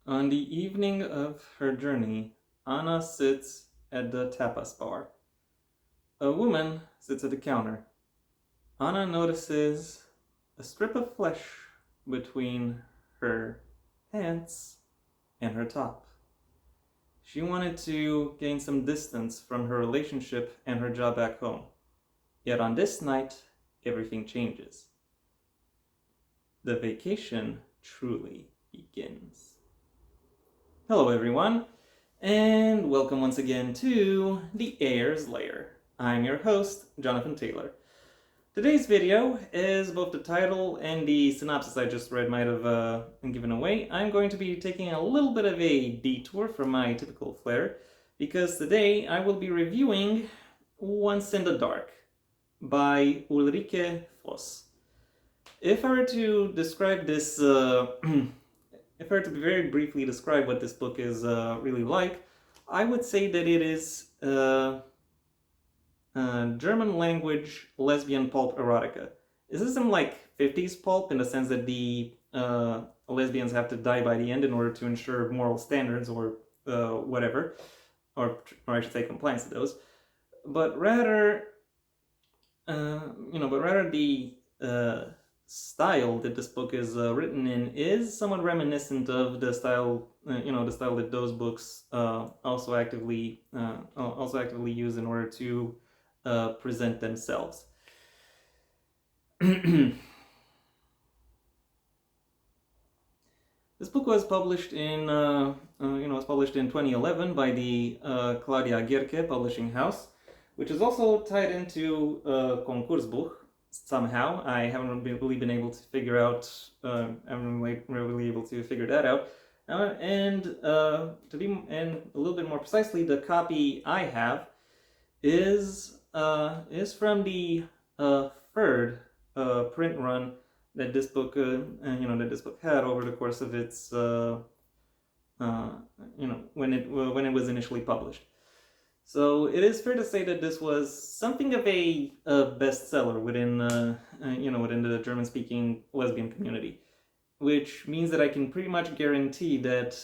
On the evening of her journey, Anna sits at the tapas bar. A woman sits at the counter. Anna notices a strip of flesh between her pants and her top. She wanted to gain some distance from her relationship and her job back home. Yet on this night, everything changes. The vacation truly begins. Hello, everyone, and welcome once again to the Heir's Lair. I'm your host, Jonathan Taylor. Today's video, as both the title and the synopsis I just read might have given away, I'm going to be taking a little bit of a detour from my typical flair, because today I will be reviewing Once in the Dark by Ulrike Voss. If I were to describe this if I were to very briefly describe what this book is really like, I would say that it is German language lesbian pulp erotica. This is some like 50s pulp in the sense that the lesbians have to die by the end in order to ensure moral standards or whatever, or I should say compliance to those. But rather, the style that this book is written in is somewhat reminiscent of the style, the style that those books also actively use in order to present themselves. This book was published in 2011 by the Claudia Gierke publishing house, which is also tied into Konkursbuch. Somehow, I haven't really been able to figure out. Haven't really able to figure that out. And a little bit more precisely, the copy I have is from the third print run that this book had over the course of its when it was initially published. So it is fair to say that this was something of a bestseller within the German-speaking lesbian community, which means that I can pretty much guarantee that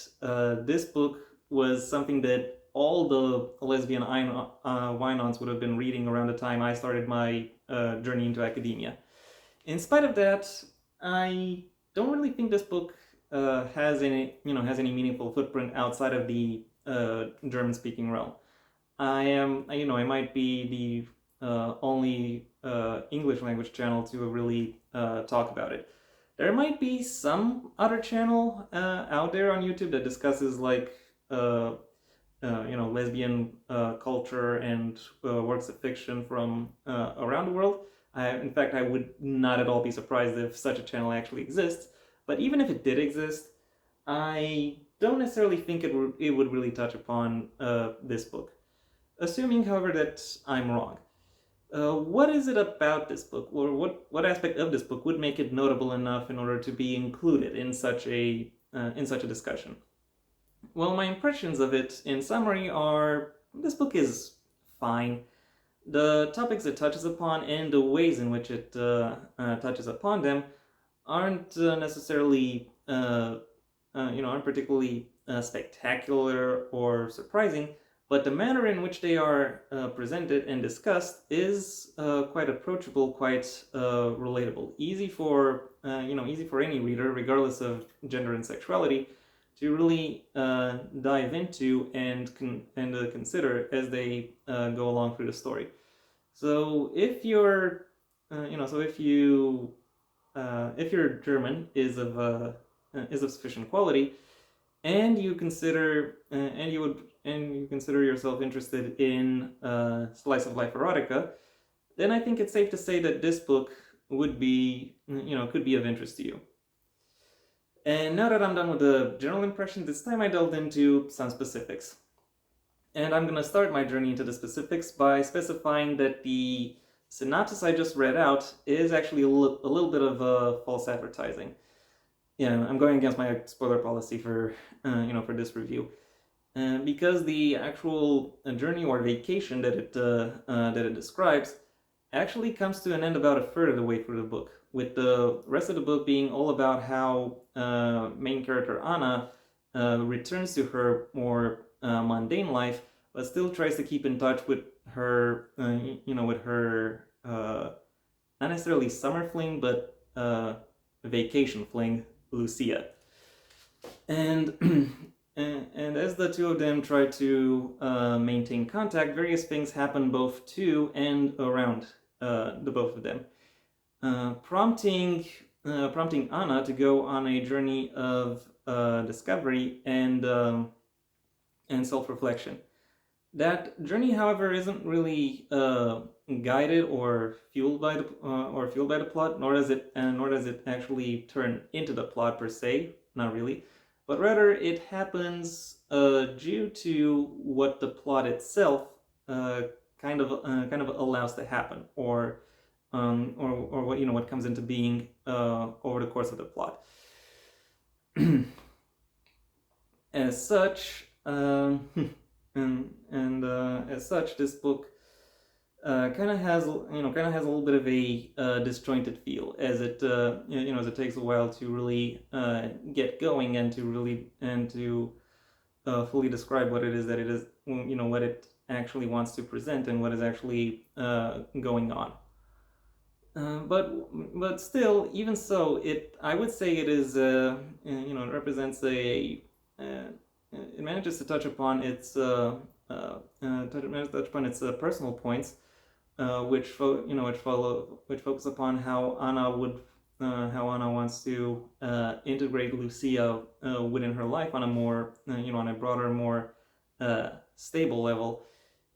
this book was something that all the lesbian Weinons would have been reading around the time I started my journey into academia. In spite of that, I don't really think this book has any meaningful footprint outside of the German-speaking realm. I might be the only English language channel to really talk about it. There might be some other channel out there on YouTube that discusses like lesbian culture and works of fiction from around the world. In fact, I would not at all be surprised if such a channel actually exists. But even if it did exist, I don't necessarily think it would really touch upon this book. Assuming, however, that I'm wrong. What is it about this book, or what aspect of this book would make it notable enough in order to be included in such a discussion? Well, my impressions of it, in summary, are this book is fine. The topics it touches upon and the ways in which it touches upon them aren't necessarily, aren't particularly spectacular or surprising. But the manner in which they are presented and discussed is quite approachable, quite relatable, easy for any reader, regardless of gender and sexuality, to really dive into and consider as they go along through the story. So if you're, if your German is of sufficient quality, and you consider yourself interested in slice of life erotica, then I think it's safe to say that this book could be of interest to you. And now that I'm done with the general impressions, it's time I delved into some specifics. And I'm going to start my journey into the specifics by specifying that the synopsis I just read out is actually a little bit of false advertising. Yeah, I'm going against my spoiler policy for this review, because the actual journey or vacation that it describes actually comes to an end about a third of the way through the book, with the rest of the book being all about how main character Anna returns to her more mundane life, but still tries to keep in touch with her, with her not necessarily summer fling, but vacation fling, Lucia. And and as the two of them try to maintain contact, various things happen both to and around the both of them, prompting Anna to go on a journey of discovery and self-reflection. That journey, however, isn't really guided or fueled by the plot, nor does it actually turn into the plot per se. Not really, but rather it happens due to what the plot itself kind of allows to happen, or what comes into being over the course of the plot. As such, and as such, this book kind of has a little bit of a disjointed feel, as it as it takes a while to really get going and to fully describe what it is that it is, what it actually wants to present and what is actually going on. But still, even so, I would say it is it represents it manages to touch upon its personal points, which focus upon how Anna wants to integrate Lucia within her life on a more on a broader, more stable level,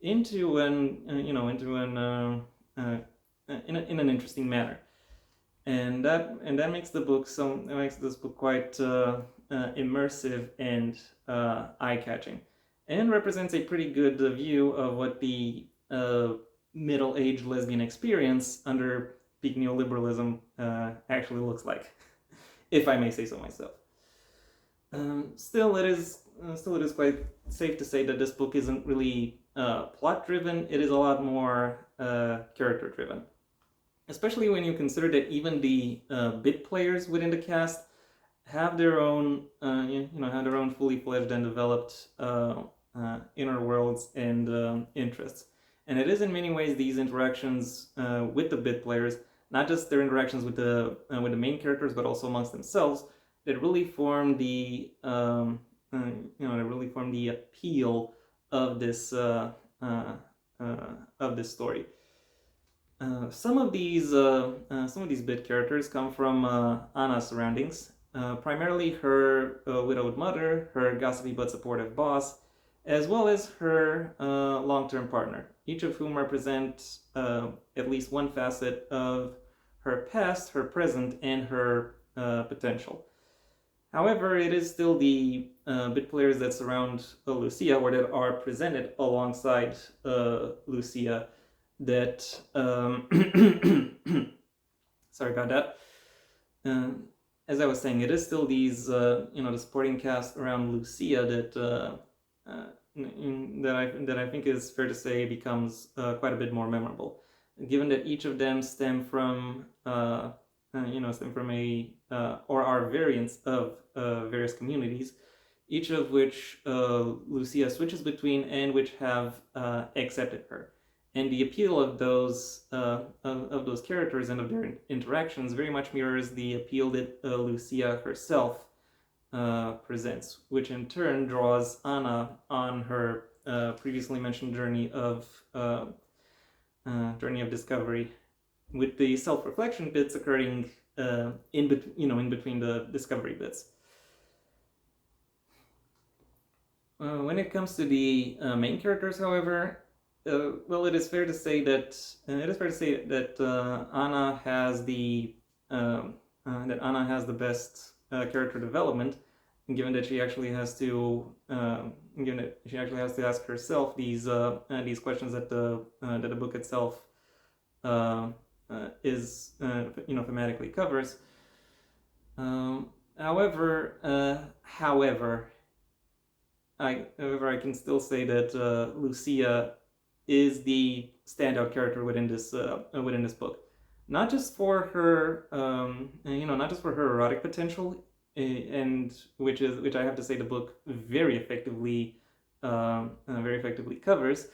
into in an interesting manner, and that makes this book quite immersive and eye-catching, and represents a pretty good view of what the middle-aged lesbian experience under peak neoliberalism actually looks like, if I may say so myself. Still, it is quite safe to say that this book isn't really plot-driven. It is a lot more character-driven, especially when you consider that even the bit players within the cast have their own, fully fledged and developed inner worlds and interests. And it is in many ways these interactions with the bit players, not just their interactions with the main characters, but also amongst themselves, that really form the appeal of this story. Some of these bit characters come from Anna's surroundings. Primarily her widowed mother, her gossipy but supportive boss, as well as her long-term partner, each of whom represent at least one facet of her past, her present, and her potential. However, it is still the bit players that surround Lucia, or that are presented alongside Lucia, that sorry about that. As I was saying, it is still these the supporting cast around Lucia that I think is fair to say becomes quite a bit more memorable, given that each of them stem from or are variants of various communities, each of which Lucia switches between and which have accepted her. And the appeal of those characters and of their interactions very much mirrors the appeal that Lucia herself presents, which in turn draws Anna on her previously mentioned journey of discovery, with the self-reflection bits occurring in between the discovery bits. When it comes to the main characters, however, it is fair to say that Anna has the best character development, given that she actually has to ask herself these questions that the book itself thematically covers. However, I can still say that Lucia is the standout character within this book, not just for her erotic potential, and which I have to say the book very effectively covers,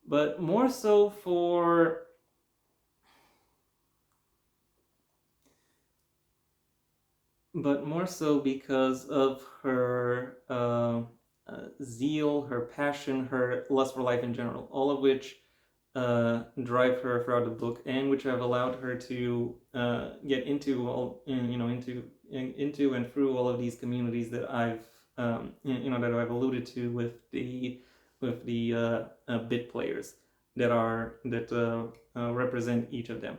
but more so because of her zeal, her passion, her lust for life in general, all of which drive her throughout the book, and which have allowed her to get into into and through all of these communities that I've that I've alluded to with the bit players that represent each of them,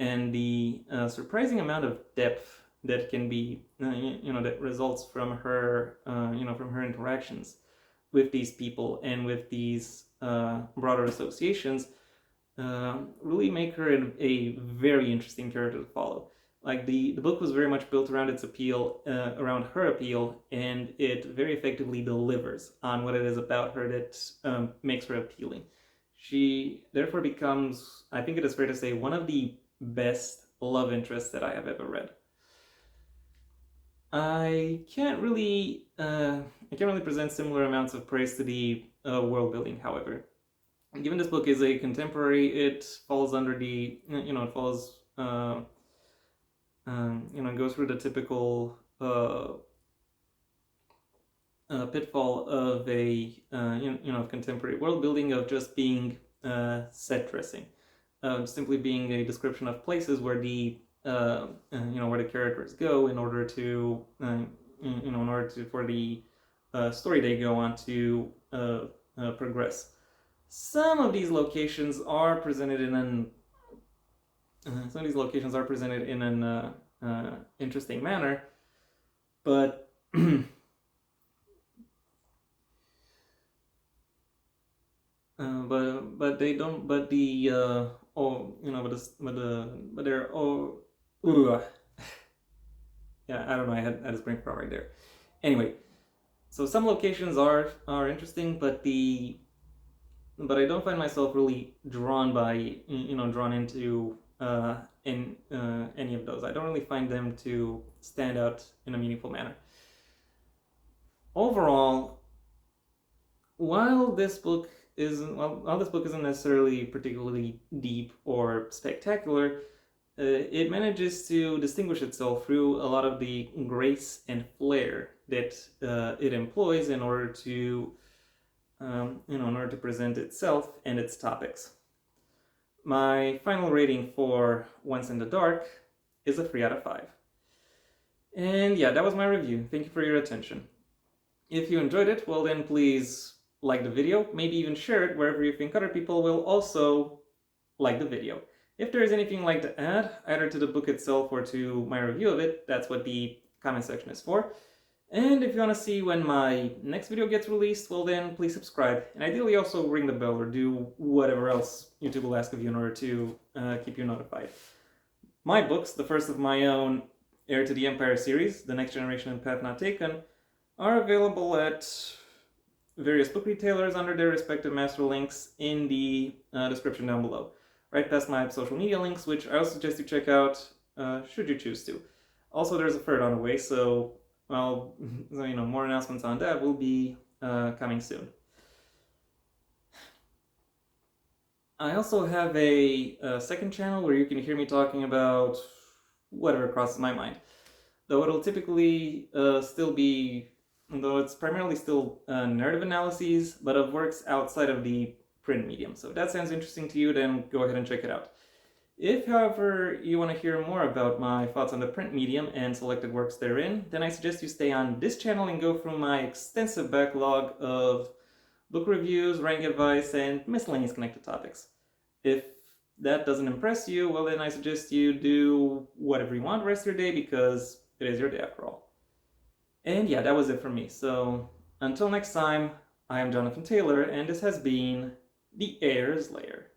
and the surprising amount of depth that can be that results from her from her interactions with these people and with these broader associations really make her a very interesting character to follow. Like the book was very much built around its appeal, around her appeal, and it very effectively delivers on what it is about her that makes her appealing. She therefore becomes, I think it is fair to say, one of the best love interests that I have ever read. I can't really present similar amounts of praise to the world building, however. Given this book is a contemporary, it falls under the it falls goes through the typical pitfall of a of contemporary world building, of just being set dressing, simply being a description of places where the where the characters go in order to for the story they go on to progress. Some of these locations are presented in an interesting manner, but but they don't. But the but they're yeah, I don't know. I had a brain fart right there. Anyway, so some locations are interesting, but I don't find myself really drawn into in any of those. I don't really find them to stand out in a meaningful manner. Overall, while this book isn't necessarily particularly deep or spectacular, it manages to distinguish itself through a lot of the grace and flair that it employs in order to present itself and its topics. My final rating for Once in the Dark is a 3 out of 5. And yeah, that was my review. Thank you for your attention. If you enjoyed it, well then please like the video, maybe even share it wherever you think other people will also like the video. If there is anything you'd like to add, either to the book itself or to my review of it, that's what the comment section is for. And if you want to see when my next video gets released, well then please subscribe. And ideally also ring the bell or do whatever else YouTube will ask of you in order to keep you notified. My books, the first of my own Heir to the Empire series, The Next Generation and Path Not Taken, are available at various book retailers under their respective master links in the description down below. Right past my social media links, which I also suggest you check out should you choose to. Also, there's a third on the way, so more announcements on that will be coming soon. I also have a second channel where you can hear me talking about whatever crosses my mind. Though it'll typically though it's primarily still narrative analyses, but of works outside of the print medium. So if that sounds interesting to you, then go ahead and check it out. If, however, you want to hear more about my thoughts on the print medium and selected works therein, then I suggest you stay on this channel and go through my extensive backlog of book reviews, writing advice, and miscellaneous connected topics. If that doesn't impress you, well then I suggest you do whatever you want the rest of your day, because it is your day after all. And yeah, that was it for me. So until next time, I am Jonathan Taylor, and this has been the Heir's Lair.